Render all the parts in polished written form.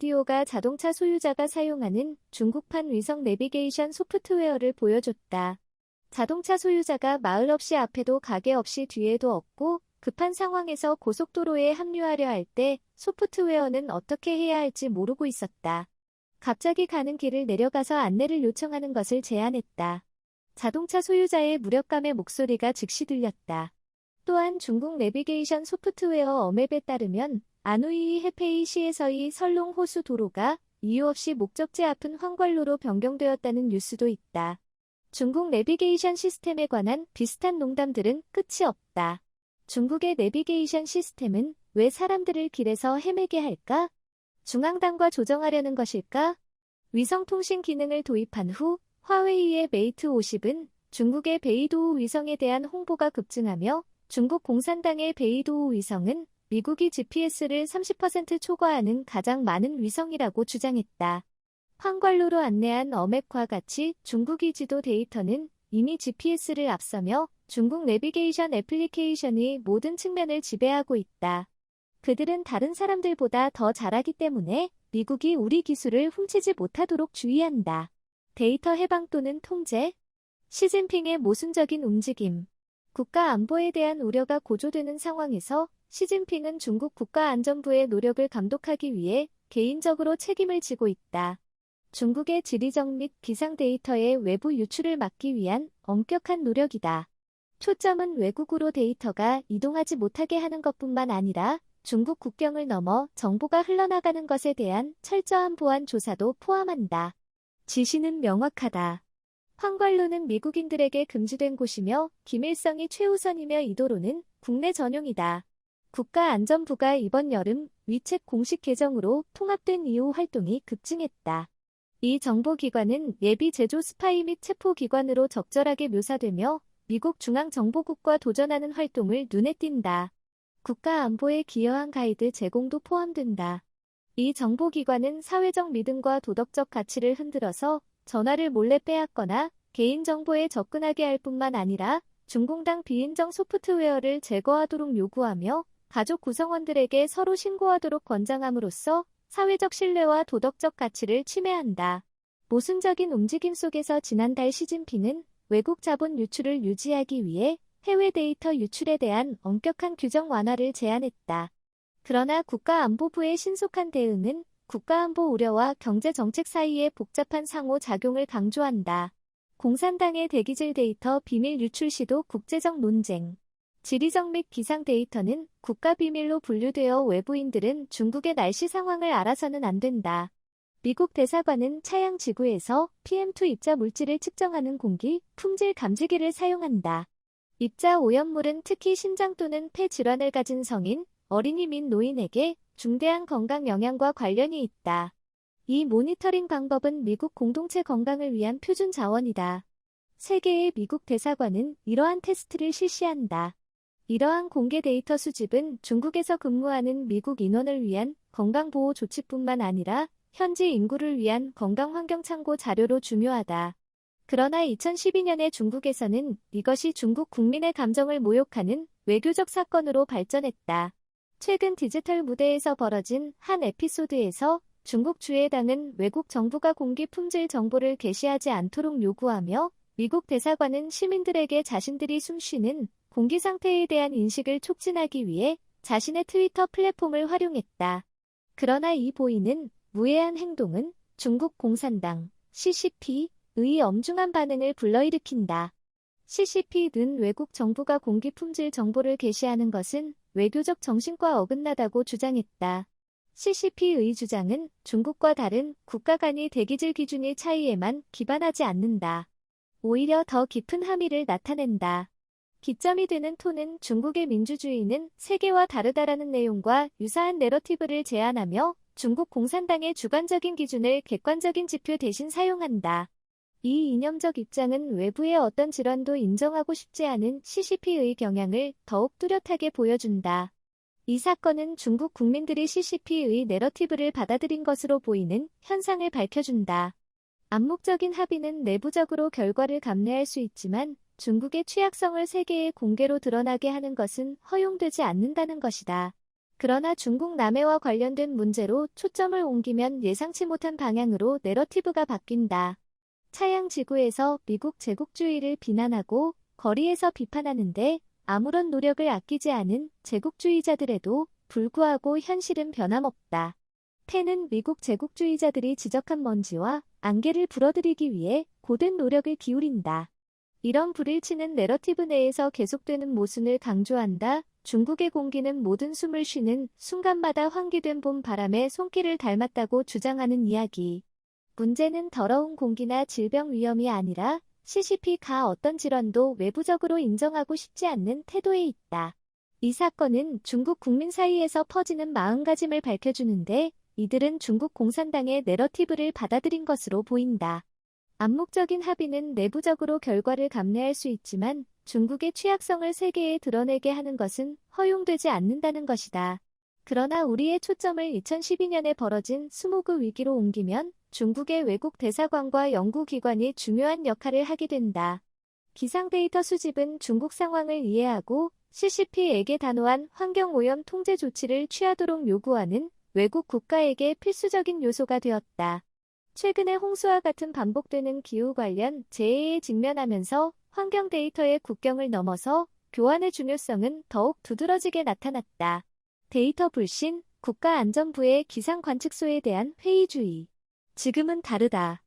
비디오가 자동차 소유자가 사용하는 중국판 위성 내비게이션 소프트웨어를 보여줬다. 자동차 소유자가 마을 없이 앞에도 가게 없이 뒤에도 없고 급한 상황에서 고속도로에 합류하려 할 때 소프트웨어는 어떻게 해야 할지 모르고 있었다. 갑자기 가는 길을 내려가서 안내를 요청하는 것을 제안했다. 자동차 소유자의 무력감의 목소리가 즉시 들렸다. 또한 중국 내비게이션 소프트웨어 어맵에 따르면 안후이 해페이 시에서의 설롱 호수 도로가 이유 없이 목적지 앞은 황관로로 변경되었다는 뉴스도 있다. 중국 내비게이션 시스템에 관한 비슷한 농담들은 끝이 없다. 중국의 내비게이션 시스템은 왜 사람들을 길에서 헤매게 할까? 중앙당과 조정하려는 것일까? 위성통신 기능을 도입한 후 화웨이의 메이트 50은 중국의 베이도우 위성에 대한 홍보가 급증하며 중국 공산당의 베이도우 위성은 미국이 GPS를 30% 초과하는 가장 많은 위성이라고 주장했다. 황관로로 안내한 어맵과 같이 중국의 지도 데이터는 이미 GPS를 앞서며 중국 내비게이션 애플리케이션이 모든 측면을 지배하고 있다. 그들은 다른 사람들보다 더 잘하기 때문에 미국이 우리 기술을 훔치지 못하도록 주의한다. 데이터 해방 또는 통제? 시진핑의 모순적인 움직임. 국가 안보에 대한 우려가 고조되는 상황에서 시진핑은 중국 국가안전부의 노력을 감독하기 위해 개인적으로 책임을 지고 있다. 중국의 지리적 및 기상 데이터의 외부 유출을 막기 위한 엄격한 노력이다. 초점은 외국으로 데이터가 이동하지 못하게 하는 것뿐만 아니라 중국 국경을 넘어 정보가 흘러나가는 것에 대한 철저한 보안 조사도 포함한다. 지시는 명확하다. 황관로는 미국인들에게 금지된 곳이며 기밀성이 최우선이며 이 도로는 국내 전용이다. 국가안전부가 이번 여름 위챗 공식 계정으로 통합된 이후 활동이 급증했다. 이 정보기관은 예비 제조 스파이 및 체포기관으로 적절하게 묘사되며 미국 중앙정보국과 도전하는 활동을 눈에 띈다. 국가안보에 기여한 가이드 제공도 포함된다. 이 정보기관은 사회적 믿음과 도덕적 가치를 흔들어서 전화를 몰래 빼앗거나 개인정보에 접근하게 할 뿐만 아니라 중공당 비인정 소프트웨어를 제거하도록 요구하며 가족 구성원들에게 서로 신고하도록 권장함으로써 사회적 신뢰와 도덕적 가치를 침해한다. 모순적인 움직임 속에서 지난달 시진핑은 외국 자본 유출을 유지하기 위해 해외 데이터 유출에 대한 엄격한 규정 완화를 제안했다. 그러나 국가안보부의 신속한 대응은 국가안보 우려와 경제정책 사이의 복잡한 상호작용을 강조한다. 공산당의 대기질 데이터 비밀 유출 시도 국제적 논쟁. 지리적 및 기상 데이터는 국가비밀로 분류되어 외부인들은 중국의 날씨 상황을 알아서는 안 된다. 미국 대사관은 차양 지구에서 PM2 입자 물질을 측정하는 공기, 품질 감지기를 사용한다. 입자 오염물은 특히 심장 또는 폐 질환을 가진 성인, 어린이 및 노인에게 중대한 건강 영향과 관련이 있다. 이 모니터링 방법은 미국 공동체 건강을 위한 표준 자원이다. 세계의 미국 대사관은 이러한 테스트를 실시한다. 이러한 공개 데이터 수집은 중국에서 근무하는 미국 인원을 위한 건강보호 조치뿐만 아니라 현지 인구를 위한 건강환경 참고 자료로 중요하다. 그러나 2012년에 중국에서는 이것이 중국 국민의 감정을 모욕하는 외교적 사건으로 발전했다. 최근 디지털 무대에서 벌어진 한 에피소드에서 중국 주해당은 외국 정부가 공기 품질 정보를 게시하지 않도록 요구하며 미국 대사관은 시민들에게 자신들이 숨쉬는 공기 상태에 대한 인식을 촉진하기 위해 자신의 트위터 플랫폼을 활용했다. 그러나 이 보이는 무해한 행동은 중국 공산당 CCP의 엄중한 반응을 불러일으킨다. CCP는 외국 정부가 공기 품질 정보를 게시하는 것은 외교적 정신과 어긋나다고 주장했다. CCP의 주장은 중국과 다른 국가 간의 대기질 기준의 차이에만 기반하지 않는다. 오히려 더 깊은 함의를 나타낸다. 기점이 되는 톤은 중국의 민주주의는 세계와 다르다라는 내용과 유사한 내러티브를 제안하며 중국 공산당의 주관적인 기준을 객관적인 지표 대신 사용한다. 이 이념적 입장은 외부의 어떤 질환도 인정하고 싶지 않은 CCP의 경향을 더욱 뚜렷하게 보여준다. 이 사건은 중국 국민들이 CCP의 내러티브를 받아들인 것으로 보이는 현상을 밝혀준다. 암묵적인 합의는 내부적으로 결과를 감내할 수 있지만 중국의 취약성을 세계에 공개로 드러나게 하는 것은 허용되지 않는다는 것이다. 그러나 중국 남해와 관련된 문제로 초점을 옮기면 예상치 못한 방향으로 내러티브가 바뀐다. 차양지구에서 미국 제국주의를 비난하고 거리에서 비판하는데 아무런 노력을 아끼지 않은 제국주의자들에도 불구하고 현실은 변함없다. 펜은 미국 제국주의자들이 지적한 먼지와 안개를 불어들이기 위해 고된 노력을 기울인다. 이런 불일치는 내러티브 내에서 계속되는 모순을 강조한다. 중국의 공기는 모든 숨을 쉬는 순간마다 환기된 봄 바람의 손길을 닮았다고 주장하는 이야기. 문제는 더러운 공기나 질병 위험이 아니라 CCP가 어떤 질환도 외부적으로 인정하고 싶지 않는 태도에 있다. 이 사건은 중국 국민 사이에서 퍼지는 마음가짐을 밝혀주는데 이들은 중국 공산당의 내러티브를 받아들인 것으로 보인다. 암묵적인 합의는 내부적으로 결과를 감내할 수 있지만 중국의 취약성을 세계에 드러내게 하는 것은 허용되지 않는다는 것이다. 그러나 우리의 초점을 2012년에 벌어진 스모그 위기로 옮기면 중국의 외국 대사관과 연구기관이 중요한 역할을 하게 된다. 기상 데이터 수집은 중국 상황을 이해하고 CCP에게 단호한 환경오염 통제 조치를 취하도록 요구하는 외국 국가에게 필수적인 요소가 되었다. 최근에 홍수와 같은 반복되는 기후 관련 재해에 직면하면서 환경 데이터의 국경을 넘어서 교환의 중요성은 더욱 두드러지게 나타났다. 데이터 불신, 국가안전부의 기상관측소에 대한 회의주의. 지금은 다르다.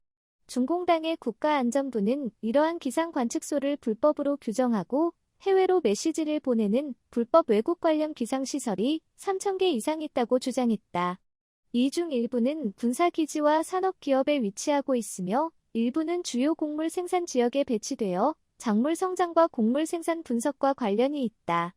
중공당의 국가안전부는 이러한 기상관측소를 불법으로 규정하고 해외로 메시지를 보내는 불법 외국 관련 기상시설이 3,000개 이상 있다고 주장했다. 이 중 일부는 군사기지와 산업기업에 위치하고 있으며 일부는 주요 곡물 생산 지역에 배치되어 작물 성장과 곡물 생산 분석과 관련이 있다.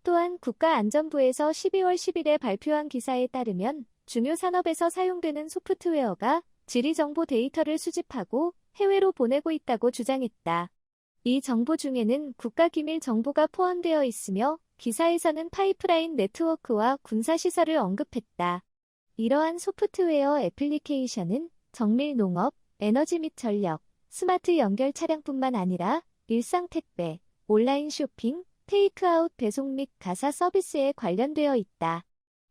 또한 국가안전부에서 12월 10일에 발표한 기사에 따르면 중요 산업에서 사용되는 소프트웨어가 지리정보 데이터를 수집하고 해외로 보내고 있다고 주장했다. 이 정보 중에는 국가기밀 정보가 포함되어 있으며 기사에서는 파이프라인 네트워크와 군사시설을 언급했다. 이러한 소프트웨어 애플리케이션은 정밀 농업, 에너지 및 전력, 스마트 연결 차량뿐만 아니라 일상 택배, 온라인 쇼핑, 테이크아웃 배송 및 가사 서비스에 관련되어 있다.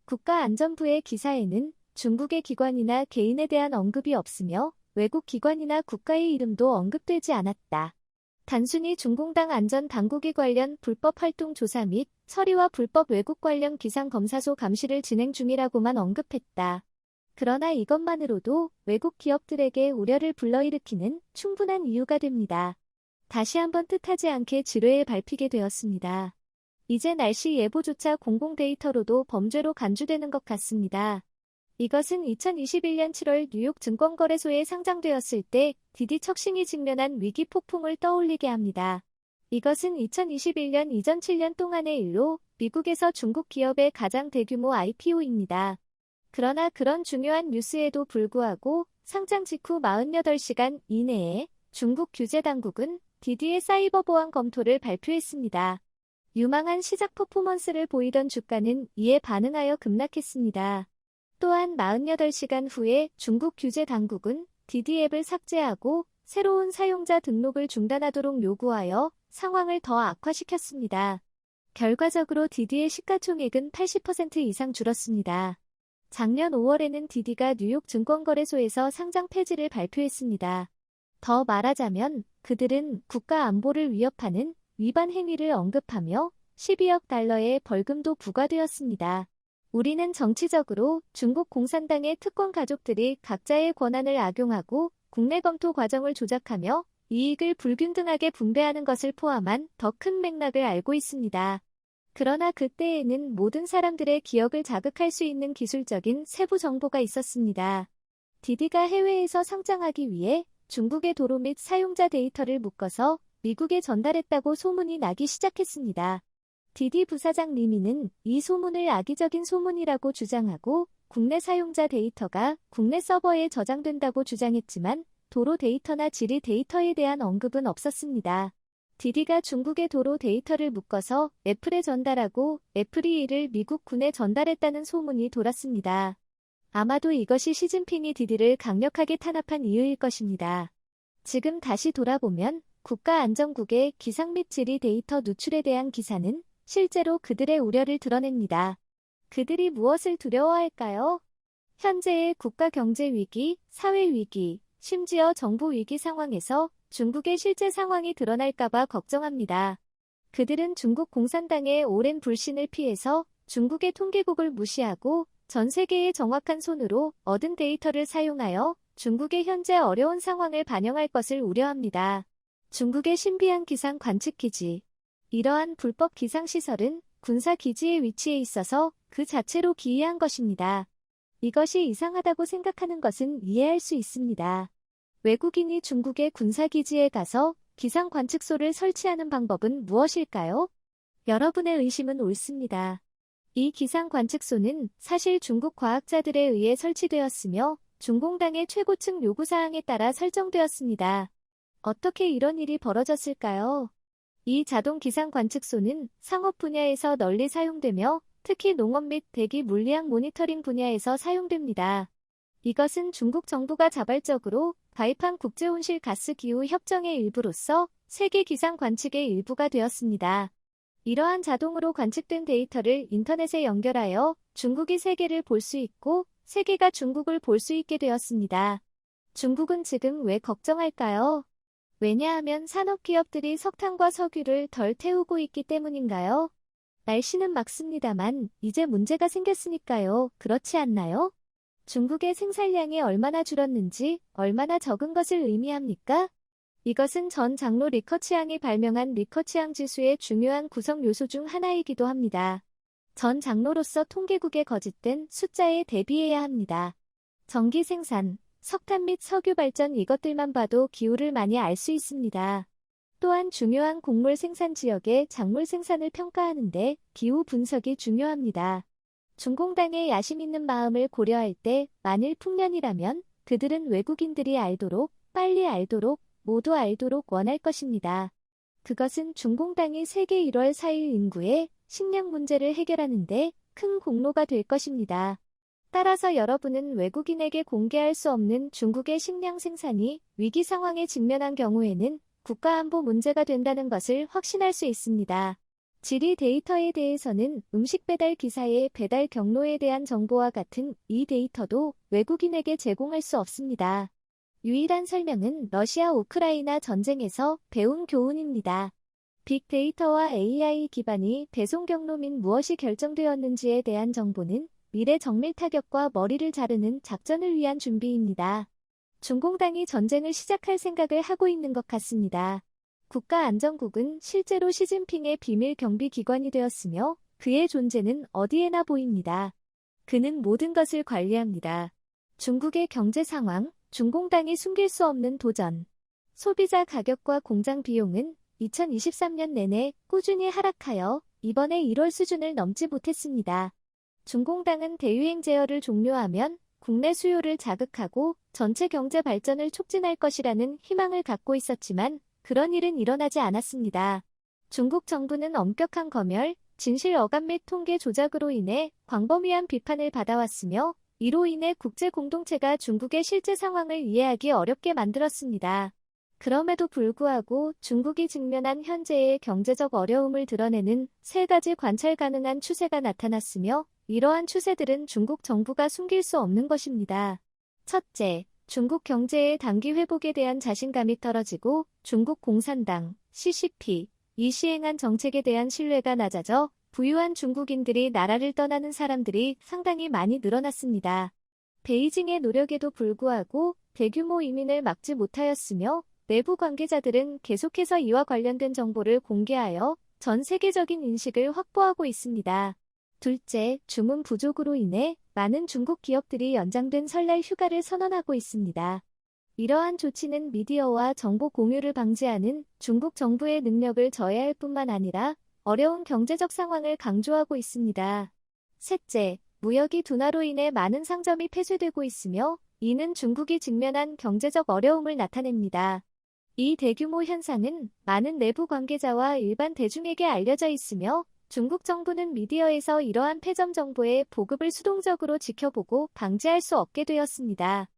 국가안전부의 기사에는 중국의 기관이나 개인에 대한 언급이 없으며 외국 기관이나 국가의 이름도 언급되지 않았다. 단순히 중공당 안전당국이 관련 불법 활동 조사 및 처리와 불법 외국 관련 기상검사소 감시를 진행 중이라고만 언급했다. 그러나 이것만으로도 외국 기업들에게 우려를 불러일으키는 충분한 이유가 됩니다. 다시 한번 뜻하지 않게 지뢰에 밟히게 되었습니다. 이제 날씨 예보조차 공공 데이터로도 범죄로 간주되는 것 같습니다. 이것은 2021년 7월 뉴욕 증권거래소에 상장되었을 때 디디 척신이 직면한 위기 폭풍을 떠올리게 합니다. 이것은 2021년 이전 7년 동안의 일로 미국에서 중국 기업의 가장 대규모 IPO입니다. 그러나 그런 중요한 뉴스에도 불구하고 상장 직후 48시간 이내에 중국 규제당국은 디디의 사이버 보안 검토를 발표했습니다. 유망한 시작 퍼포먼스를 보이던 주가는 이에 반응하여 급락했습니다. 또한 48시간 후에 중국 규제 당국은 디디 앱을 삭제하고 새로운 사용자 등록을 중단하도록 요구하여 상황을 더 악화시켰습니다. 결과적으로 디디의 시가총액은 80% 이상 줄었습니다. 작년 5월에는 디디가 뉴욕 증권거래소에서 상장 폐지를 발표했습니다. 더 말하자면 그들은 국가 안보를 위협하는 위반 행위를 언급하며 12억 달러의 벌금도 부과되었습니다. 우리는 정치적으로 중국 공산당의 특권 가족들이 각자의 권한을 악용하고 국내 검토 과정을 조작하며 이익을 불균등하게 분배하는 것을 포함한 더 큰 맥락을 알고 있습니다. 그러나 그때에는 모든 사람들의 기억을 자극할 수 있는 기술적인 세부 정보가 있었습니다. 디디가 해외에서 상장하기 위해 중국의 도로 및 사용자 데이터를 묶어서 미국에 전달했다고 소문이 나기 시작했습니다. 디디 부사장 리미는 이 소문을 악의적인 소문이라고 주장하고 국내 사용자 데이터가 국내 서버에 저장된다고 주장했지만 도로 데이터나 지리 데이터에 대한 언급은 없었습니다. 디디가 중국의 도로 데이터를 묶어서 애플에 전달하고 애플이 이를 미국 군에 전달했다는 소문이 돌았습니다. 아마도 이것이 시진핑이 디디를 강력하게 탄압한 이유일 것입니다. 지금 다시 돌아보면 국가안전국의 기상 및 지리 데이터 누출에 대한 기사는 실제로 그들의 우려를 드러냅니다. 그들이 무엇을 두려워할까요? 현재의 국가 경제 위기, 사회 위기, 심지어 정부 위기 상황에서 중국의 실제 상황이 드러날까봐 걱정합니다. 그들은 중국 공산당의 오랜 불신을 피해서 중국의 통계국을 무시하고 전 세계의 정확한 손으로 얻은 데이터를 사용하여 중국의 현재 어려운 상황을 반영할 것을 우려합니다. 중국의 신비한 기상 관측기지. 이러한 불법 기상시설은 군사기지에 위치해 있어서 그 자체로 기이한 것입니다. 이것이 이상하다고 생각하는 것은 이해할 수 있습니다. 외국인이 중국의 군사기지에 가서 기상 관측소를 설치하는 방법은 무엇일까요? 여러분의 의심은 옳습니다. 이 기상 관측소는 사실 중국 과학자들에 의해 설치되었으며 중공당의 최고층 요구사항에 따라 설정되었습니다. 어떻게 이런 일이 벌어졌을까요? 이 자동 기상 관측소는 상업 분야에서 널리 사용되며 특히 농업 및 대기 물리학 모니터링 분야에서 사용됩니다. 이것은 중국 정부가 자발적으로 가입한 국제온실가스기후 협정의 일부로서 세계 기상 관측의 일부가 되었습니다. 이러한 자동으로 관측된 데이터를 인터넷에 연결하여 중국이 세계를 볼 수 있고 세계가 중국을 볼 수 있게 되었습니다. 중국은 지금 왜 걱정할까요? 왜냐하면 산업기업들이 석탄과 석유를 덜 태우고 있기 때문인가요? 날씨는 맑습니다만 이제 문제가 생겼으니까요. 그렇지 않나요? 중국의 생산량이 얼마나 줄었는지 얼마나 적은 것을 의미합니까? 이것은 전 장로 리커치앙이 발명한 리커치앙 지수의 중요한 구성 요소 중 하나이기도 합니다. 전 장로로서 통계국에 거짓된 숫자에 대비해야 합니다. 전기 생산, 석탄 및 석유 발전 이것들만 봐도 기후를 많이 알 수 있습니다. 또한 중요한 곡물 생산 지역의 작물 생산을 평가하는데 기후 분석이 중요합니다. 중공당의 야심 있는 마음을 고려할 때 만일 풍년이라면 그들은 외국인들이 알도록, 빨리 알도록, 모두 알도록 원할 것입니다. 그것은 중공당이 세계 1월 4일 인구의 식량 문제를 해결하는데 큰 공로가 될 것입니다. 따라서 여러분은 외국인에게 공개할 수 없는 중국의 식량 생산이 위기 상황에 직면한 경우에는 국가안보 문제가 된다는 것을 확신할 수 있습니다. 지리 데이터에 대해서는 음식 배달 기사의 배달 경로에 대한 정보와 같은 이 데이터도 외국인에게 제공할 수 없습니다. 유일한 설명은 러시아 우크라이나 전쟁에서 배운 교훈입니다. 빅데이터와 AI 기반이 배송 경로 및 무엇이 결정되었는지에 대한 정보는 미래 정밀 타격과 머리를 자르는 작전을 위한 준비입니다. 중공당이 전쟁을 시작할 생각을 하고 있는 것 같습니다. 국가안전국은 실제로 시진핑의 비밀 경비 기관이 되었으며 그의 존재는 어디에나 보입니다. 그는 모든 것을 관리합니다. 중국의 경제 상황, 중공당이 숨길 수 없는 도전. 소비자 가격과 공장 비용은 2023년 내내 꾸준히 하락하여 이번에 1월 수준을 넘지 못했습니다. 중공당은 대유행 제어를 종료하면 국내 수요를 자극하고 전체 경제 발전을 촉진할 것이라는 희망을 갖고 있었지만 그런 일은 일어나지 않았습니다. 중국 정부는 엄격한 검열, 진실 어감 및 통계 조작으로 인해 광범위한 비판을 받아왔으며 이로 인해 국제 공동체가 중국의 실제 상황을 이해하기 어렵게 만들었습니다. 그럼에도 불구하고 중국이 직면한 현재의 경제적 어려움을 드러내는 세 가지 관찰 가능한 추세가 나타났으며 이러한 추세들은 중국 정부가 숨길 수 없는 것입니다. 첫째, 중국 경제의 단기 회복에 대한 자신감이 떨어지고 중국 공산당, CCP, 이 시행한 정책에 대한 신뢰가 낮아져 부유한 중국인들이 나라를 떠나는 사람들이 상당히 많이 늘어났습니다. 베이징의 노력에도 불구하고 대규모 이민을 막지 못하였으며 내부 관계자들은 계속해서 이와 관련된 정보를 공개하여 전 세계적인 인식을 확보하고 있습니다. 둘째, 주문 부족으로 인해 많은 중국 기업들이 연장된 설날 휴가를 선언하고 있습니다. 이러한 조치는 미디어와 정보 공유를 방지하는 중국 정부의 능력을 저해할 뿐만 아니라 어려운 경제적 상황을 강조하고 있습니다. 셋째, 무역이 둔화로 인해 많은 상점이 폐쇄되고 있으며 이는 중국이 직면한 경제적 어려움을 나타냅니다. 이 대규모 현상은 많은 내부 관계자와 일반 대중에게 알려져 있으며 중국 정부는 미디어에서 이러한 폐점 정보의 보급을 수동적으로 지켜보고 방지할 수 없게 되었습니다.